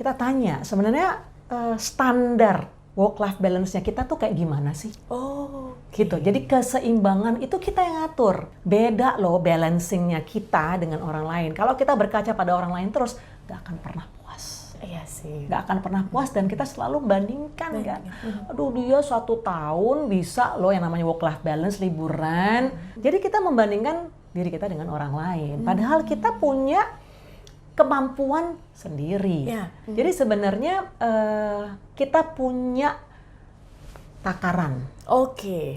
kita tanya sebenarnya standar work-life balance-nya kita tuh kayak gimana sih? Gitu. Jadi keseimbangan itu kita yang ngatur. Beda loh balancing-nya kita dengan orang lain. Kalau kita berkaca pada orang lain terus, gak akan pernah puas. Iya sih. Gak akan pernah puas dan kita selalu bandingkan kan. Aduh dia 1 tahun bisa loh yang namanya work-life balance, liburan. Jadi kita membandingkan diri kita dengan orang lain. Padahal kita punya kemampuan sendiri. Jadi sebenarnya kita punya takaran.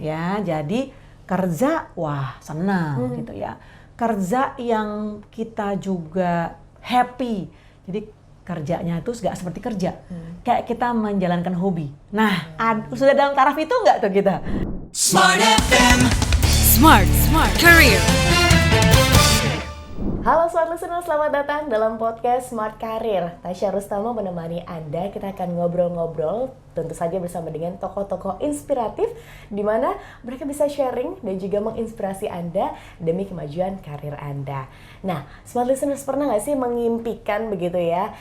Ya, jadi kerja wah senang gitu ya. Kerja yang kita juga happy. Jadi kerjanya itu nggak seperti kerja. Kayak kita menjalankan hobi. Nah, sudah dalam taraf itu nggak tuh kita? Smart FM. Smart Career. Halo Smart Listener, selamat datang dalam podcast Smart Career. Tasya Rustama menemani Anda. Kita akan ngobrol-ngobrol tentu saja bersama dengan tokoh-tokoh inspiratif di mana mereka bisa sharing dan juga menginspirasi Anda demi kemajuan karir Anda. Nah, Smart Listeners pernah nggak sih mengimpikan begitu ya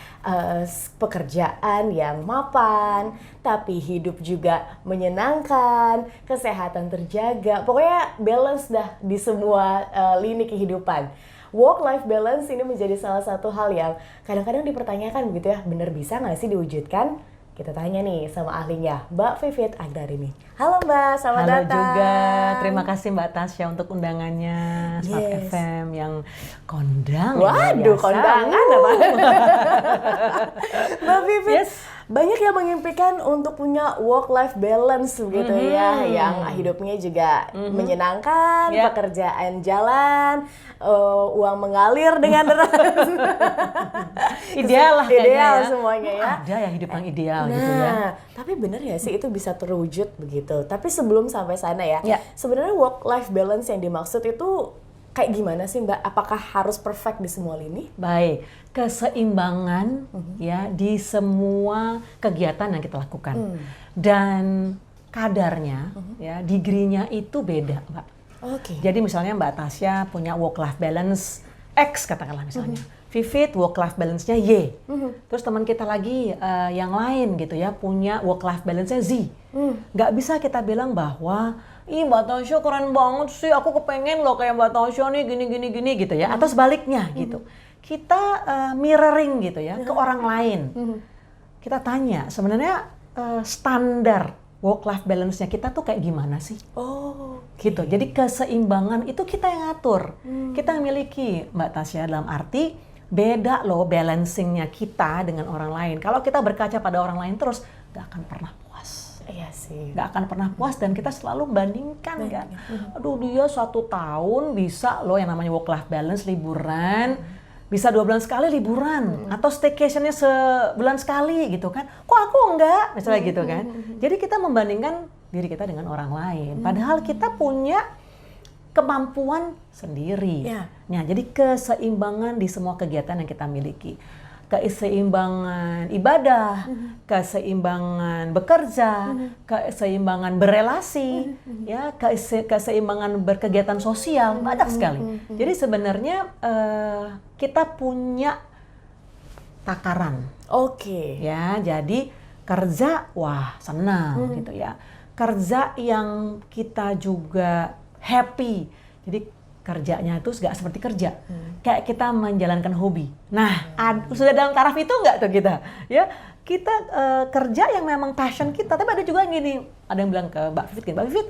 pekerjaan yang mapan, tapi hidup juga menyenangkan, kesehatan terjaga, pokoknya balance dah di semua lini kehidupan. Work-life balance ini menjadi salah satu hal yang kadang-kadang dipertanyakan begitu ya, bener bisa nggak sih diwujudkan? Kita tanya nih sama ahlinya, Mbak Vivit Agdarini. Halo Mbak, selamat datang. Halo juga, terima kasih Mbak Tasya untuk undangannya Smart FM yang kondang. Waduh, kondangan apa? Mbak Vivit, banyak yang mengimpikan untuk punya work-life balance begitu ya, yang hidupnya juga menyenangkan, pekerjaan jalan, uang mengalir dengan deras. Ideal lah kayaknya ideal ya. semuanya ya. Ada ya hidup yang ideal gitu ya. Tapi benar ya sih itu bisa terwujud begitu. Tapi sebelum sampai sana ya, sebenarnya work-life balance yang dimaksud itu kayak gimana sih Mbak? Apakah harus perfect di semua lini? Baik, keseimbangan ya di semua kegiatan yang kita lakukan. Dan kadarnya ya, degree-nya itu beda Mbak. Jadi misalnya Mbak Tasya punya work-life balance X katakanlah misalnya. Vivit work-life balance-nya Y. Terus teman kita lagi yang lain gitu ya punya work-life balance-nya Z. Nggak bisa kita bilang bahwa ih Mbak Tasya keren banget sih, aku kepengen loh kayak Mbak Tasya nih gini gitu ya. Atau sebaliknya gitu. Kita mirroring gitu ya ke orang lain. Kita tanya sebenarnya standar work-life balance-nya kita tuh kayak gimana sih? Gitu. Jadi keseimbangan itu kita yang ngatur. Kita miliki Mbak Tasya dalam arti beda loh balancing-nya kita dengan orang lain. Kalau kita berkaca pada orang lain terus gak akan pernah puas. Iya sih. Gak akan pernah puas dan kita selalu bandingkan kan. Aduh dia 1 tahun bisa loh yang namanya work-life balance, liburan. Bisa 2 bulan sekali liburan. Atau staycation-nya sebulan sekali gitu kan. Kok aku enggak? Misalnya gitu kan. Jadi kita membandingkan diri kita dengan orang lain. Padahal kita punya kemampuan sendiri. Nah, jadi keseimbangan di semua kegiatan yang kita miliki. Keseimbangan ibadah, keseimbangan bekerja, keseimbangan berelasi, ya, keseimbangan berkegiatan sosial, banyak sekali. Jadi sebenarnya kita punya takaran. Ya, jadi kerja wah senang gitu ya. Kerja yang kita juga happy. Jadi kerjanya itu nggak seperti kerja. Kayak kita menjalankan hobi. Nah, sudah dalam taraf itu nggak tuh kita? Ya, kita kerja yang memang passion kita. Tapi ada juga yang gini, ada yang bilang ke Mbak Vivit, Mbak Vivit,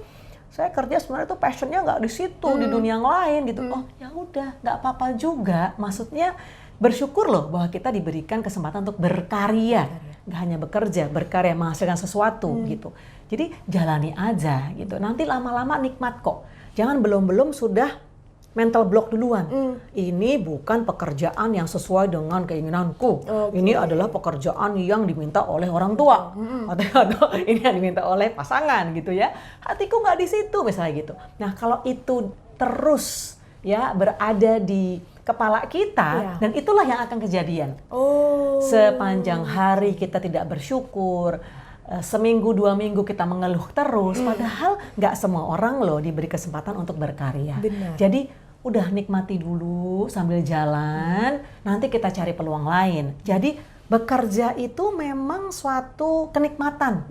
saya kerja sebenarnya tuh passionnya nggak di situ, di dunia yang lain gitu. Oh, ya udah, nggak apa-apa juga. Maksudnya bersyukur loh bahwa kita diberikan kesempatan untuk berkarya. Nggak hanya bekerja, berkarya, menghasilkan sesuatu gitu. Jadi jalani aja gitu. Nanti lama-lama nikmat kok. Jangan belum sudah mental block duluan. Ini bukan pekerjaan yang sesuai dengan keinginanku. Ini adalah pekerjaan yang diminta oleh orang tua. Atau ini yang diminta oleh pasangan gitu ya. Hatiku nggak di situ misalnya gitu. Nah kalau itu terus ya berada di kepala kita dan itulah yang akan kejadian. Sepanjang hari kita tidak bersyukur. Seminggu 2 minggu kita mengeluh terus, padahal nggak semua orang loh diberi kesempatan untuk berkarya. Jadi udah nikmati dulu sambil jalan, nanti kita cari peluang lain. Jadi bekerja itu memang suatu kenikmatan.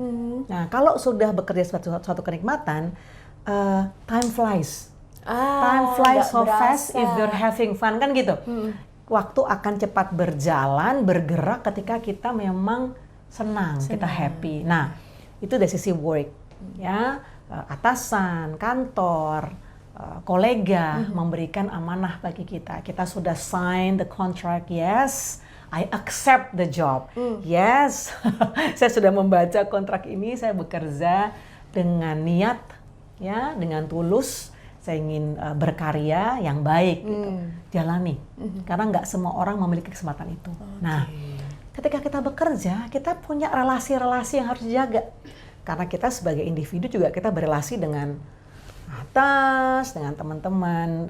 Nah, kalau sudah bekerja suatu kenikmatan, time flies. Time flies so fast if you're having fun, kan gitu. Waktu akan cepat berjalan, bergerak ketika kita memang senang. Kita happy. Nah, itu dari sisi work, ya, atasan, kantor, kolega memberikan amanah bagi kita. Kita sudah sign the contract, yes. I accept the job. Yes, saya sudah membaca kontrak ini, saya bekerja dengan niat, ya, dengan tulus. Saya ingin berkarya yang baik, gitu. Jalani. Karena nggak semua orang memiliki kesempatan itu. Nah, ketika kita bekerja, kita punya relasi-relasi yang harus dijaga. Karena kita sebagai individu juga kita berelasi dengan atas, dengan teman-teman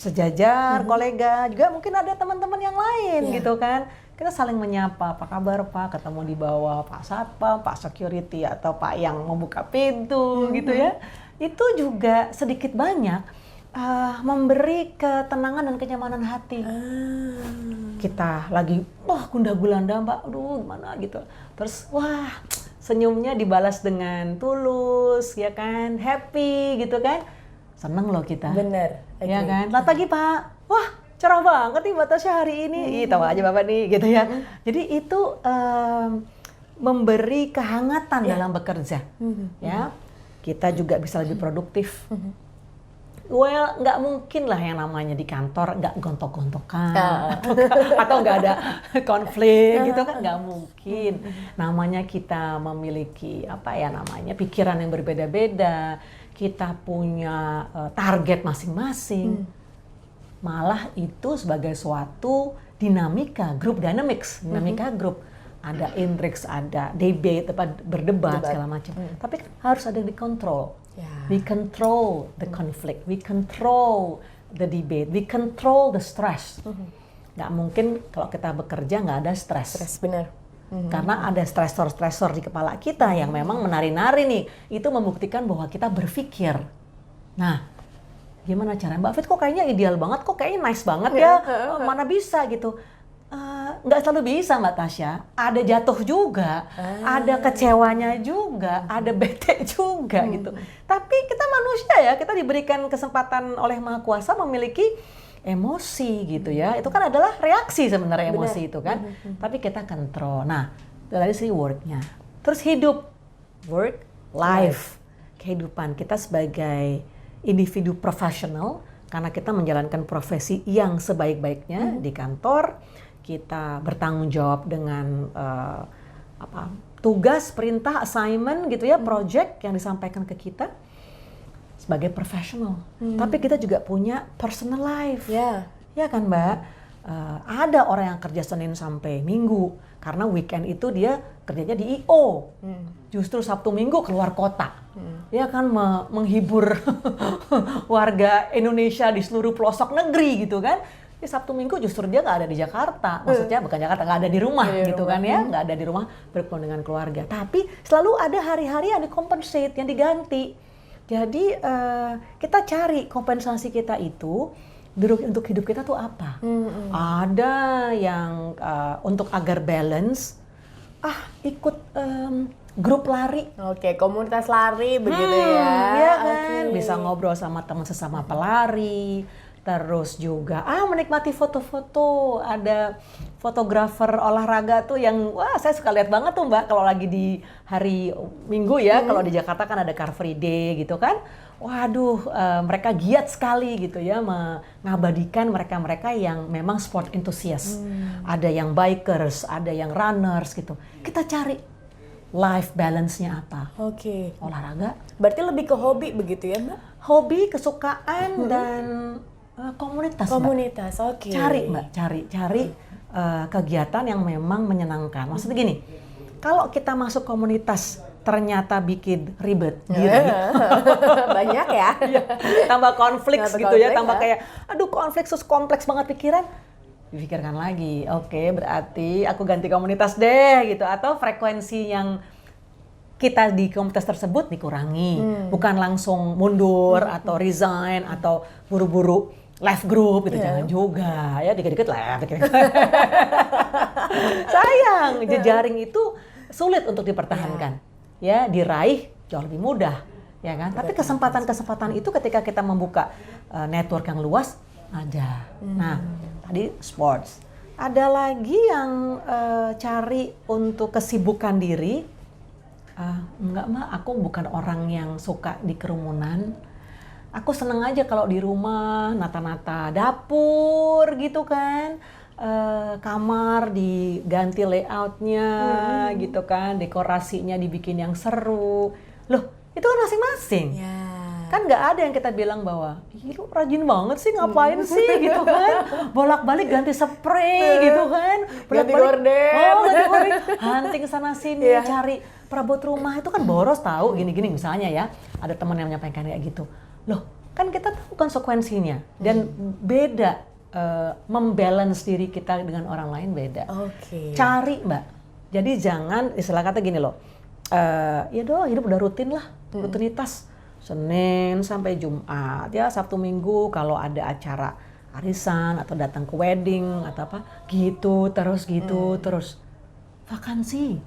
sejajar, kolega, juga mungkin ada teman-teman yang lain gitu kan. Kita saling menyapa, apa kabar Pak, ketemu di bawah Pak Satpam, Pak Security, atau Pak yang membuka pintu gitu ya. Itu juga sedikit banyak memberi ketenangan dan kenyamanan hati. Kita lagi, gundah gulana Mbak, aduh gimana gitu. Terus, wah, senyumnya dibalas dengan tulus, ya kan, happy gitu kan, seneng loh kita. Bener. Ya kan, selamat pagi Pak, wah cerah banget nih Mbak Tasya hari ini, tahu aja Bapak nih gitu ya. Jadi itu memberi kehangatan dalam bekerja, ya. Kita juga bisa lebih produktif. Well, nggak mungkin lah yang namanya di kantor nggak gontok-gontokan atau nggak ada konflik gitu kan, nggak mungkin. Namanya kita memiliki pikiran yang berbeda-beda, kita punya target masing-masing. Malah itu sebagai suatu dinamika, group dynamics, dinamika grup. Ada intrigue, ada debate, berdebat segala macam. Tapi harus ada yang dikontrol. We control the conflict, we control the debate, we control the stress. Nggak mungkin kalau kita bekerja nggak ada stress. Benar. Karena ada stresor-stresor di kepala kita yang memang menari-nari nih. Itu membuktikan bahwa kita berpikir. Nah, gimana cara Mbak Fit kok kayaknya ideal banget, kok kayaknya nice banget ya, mana bisa gitu. Nggak selalu bisa Mbak Tasya, ada jatuh juga, ada kecewanya juga, ada bete juga gitu. Tapi kita manusia ya, kita diberikan kesempatan oleh Maha Kuasa memiliki emosi gitu ya. Itu kan adalah reaksi sebenarnya emosi itu kan. Tapi kita kontrol. Nah, dari sisi work-nya. Terus hidup, work, life, kehidupan kita sebagai individu profesional, karena kita menjalankan profesi yang sebaik-baiknya di kantor. Kita bertanggung jawab dengan tugas, perintah, assignment gitu ya, project yang disampaikan ke kita sebagai profesional. Tapi kita juga punya personal life, ya kan Mbak. Ada orang yang kerja Senin sampai Minggu karena weekend itu dia kerjanya di IO. Justru Sabtu Minggu keluar kota, ya kan, menghibur warga Indonesia di seluruh pelosok negeri gitu kan. Di Sabtu Minggu justru dia nggak ada di Jakarta, maksudnya bukan Jakarta, nggak ada di rumah gitu kan ya, nggak ada di rumah berkumpul dengan keluarga. Tapi selalu ada hari-hari yang dikompensate, yang diganti. Jadi kita cari kompensasi kita itu untuk hidup kita tuh apa? Ada yang untuk agar balance, ikut grup lari. Oke, komunitas lari begitu ya. Iya kan, bisa ngobrol sama teman sesama pelari. Terus juga menikmati foto-foto, ada fotografer olahraga tuh yang saya suka lihat banget tuh Mbak kalau lagi di hari Minggu ya, kalau di Jakarta kan ada Car Free Day gitu kan. Waduh, mereka giat sekali gitu ya mengabadikan mereka-mereka yang memang sport enthusiast. Ada yang bikers, ada yang runners gitu. Kita cari life balance-nya apa. Oke. Olahraga. Berarti lebih ke hobi begitu ya Mbak? Hobi, kesukaan, dan komunitas. Komunitas, oke. Cari Mbak, cari kegiatan yang memang menyenangkan. Maksudnya gini, kalau kita masuk komunitas ternyata bikin ribet diri, banyak ya, tambah konflik gitu ya, tambah kayak, aduh konflik kompleks banget pikiran, dipikirkan lagi. Oke, berarti aku ganti komunitas deh gitu, atau frekuensi yang kita di komunitas tersebut dikurangi, bukan langsung mundur atau resign atau buru-buru live group gitu, jangan juga ya, dikit-dikit live. Sayang, jejaring itu sulit untuk dipertahankan, ya diraih jauh lebih mudah, ya kan. Tapi kesempatan-kesempatan itu ketika kita membuka network yang luas ada. Nah, tadi sports. Ada lagi yang cari untuk kesibukan diri. Enggak Mbak, aku bukan orang yang suka di kerumunan. Aku seneng aja kalau di rumah nata-nata dapur gitu kan, kamar diganti layoutnya gitu kan, dekorasinya dibikin yang seru. Loh, itu kan masing-masing. Kan nggak ada yang kita bilang bahwa, ih lu rajin banget sih, ngapain sih gitu kan, bolak-balik ganti spray gitu kan, ganti gorden, hunting sana sini cari perabot rumah, itu kan boros tahu, gini-gini misalnya ya, ada teman yang menyampaikan kayak gitu. Loh, kan kita tahu konsekuensinya dan beda, membalance diri kita dengan orang lain beda. Cari Mbak, jadi jangan istilah kata gini loh, ya doh hidup udah rutin lah, rutinitas Senin sampai Jumat ya, Sabtu Minggu kalau ada acara arisan atau datang ke wedding atau apa gitu terus vakansi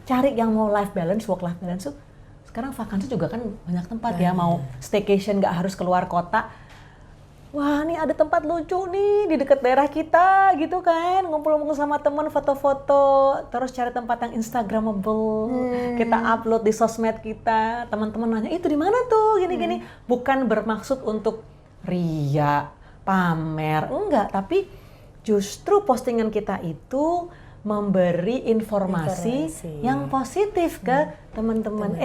cari yang mau life balance, work life balance tuh. Sekarang vakansi juga kan banyak tempat ya, mau staycation nggak harus keluar kota. Wah, nih ada tempat lucu nih di dekat daerah kita gitu kan, ngumpul-ngumpul sama teman, foto-foto, terus cari tempat yang instagramable, kita upload di sosmed kita, teman-teman nanya itu di mana tuh, gini-gini. Bukan bermaksud untuk ria, pamer, enggak, tapi justru postingan kita itu memberi informasi yang positif ke teman-teman.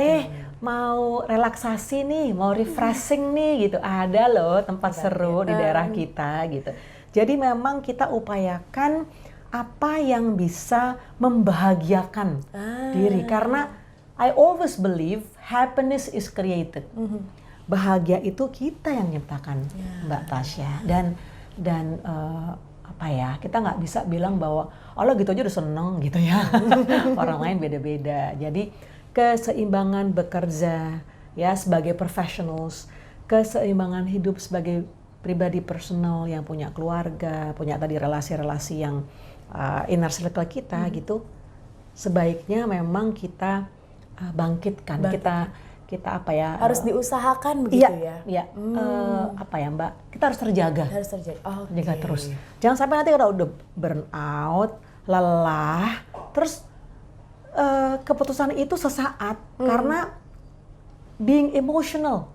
Mau relaksasi nih, mau refreshing nih gitu. Ada loh tempat seru di daerah kita gitu. Jadi memang kita upayakan apa yang bisa membahagiakan diri. Karena I always believe happiness is created. Bahagia itu kita yang nyiptakan, Mbak Tasya. Dan apa ya, kita nggak bisa bilang bahwa Allah gitu aja udah seneng gitu ya. Orang lain beda-beda. Jadi keseimbangan bekerja ya sebagai professionals, keseimbangan hidup sebagai pribadi personal yang punya keluarga, punya tadi relasi-relasi yang inner circle kita gitu, sebaiknya memang kita bangkitkan. Kita apa ya, harus diusahakan begitu ya. Apa ya Mbak, kita harus terjaga. Jaga terus. Jangan sampai nanti kalau udah burn out, lelah, terus keputusan itu sesaat karena being emotional,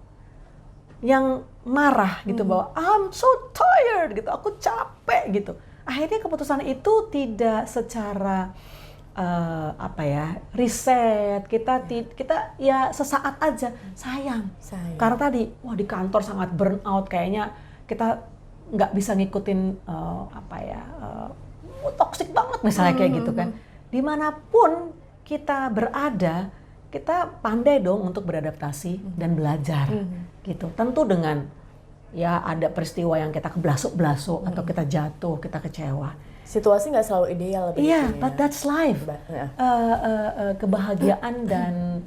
yang marah gitu bahwa I'm so tired gitu, aku capek gitu. Akhirnya keputusan itu tidak secara riset, kita ya sesaat aja, sayang. Karena tadi di kantor sangat burn out, kayaknya kita nggak bisa ngikutin toksik banget misalnya kayak gitu kan. Dimanapun kita berada, kita pandai dong untuk beradaptasi dan belajar gitu. Tentu dengan ya ada peristiwa yang kita keblasuk-blasuk atau kita jatuh, kita kecewa. Situasi nggak selalu ideal. Iya, but that's life. Kebahagiaan dan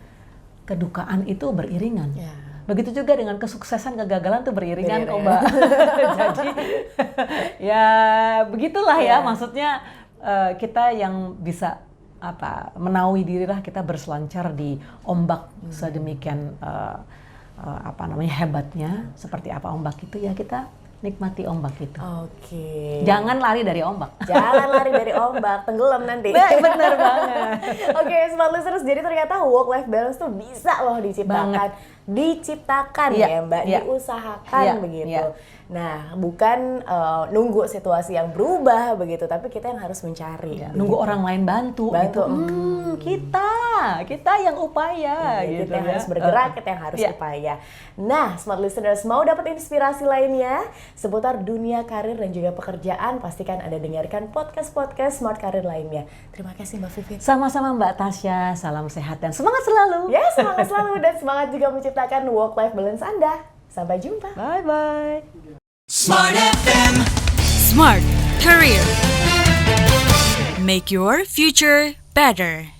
kedukaan itu beriringan. Begitu juga dengan kesuksesan, kegagalan tuh beriringan kok Mbak. Jadi ya begitulah ya, maksudnya kita yang bisa menaungi diri lah, kita berselancar di ombak sedemikian hebatnya. Seperti apa ombak itu ya, kita nikmati ombak itu. Jangan lari dari ombak. Jangan lari dari ombak, tenggelam nanti. Bener banget. Smart listeners, jadi ternyata work life balance tuh bisa loh diciptakan ya Mbak, diusahakan begitu. Nah, bukan nunggu situasi yang berubah begitu, tapi kita yang harus mencari. Nunggu orang lain bantu. Gitu. Kita yang upaya. Kita yang harus bergerak, kita yang harus upaya. Nah, smart listeners, mau dapat inspirasi lainnya seputar dunia karir dan juga pekerjaan, pastikan Anda dengarkan podcast-podcast Smart Karir lainnya. Terima kasih Mbak Vivin. Sama-sama Mbak Tasya, salam sehat dan semangat selalu. Ya, semangat selalu dan semangat juga menciptakan work-life balance Anda. Sampai jumpa. Bye-bye. Smart FM. Smart Career. Make your future better.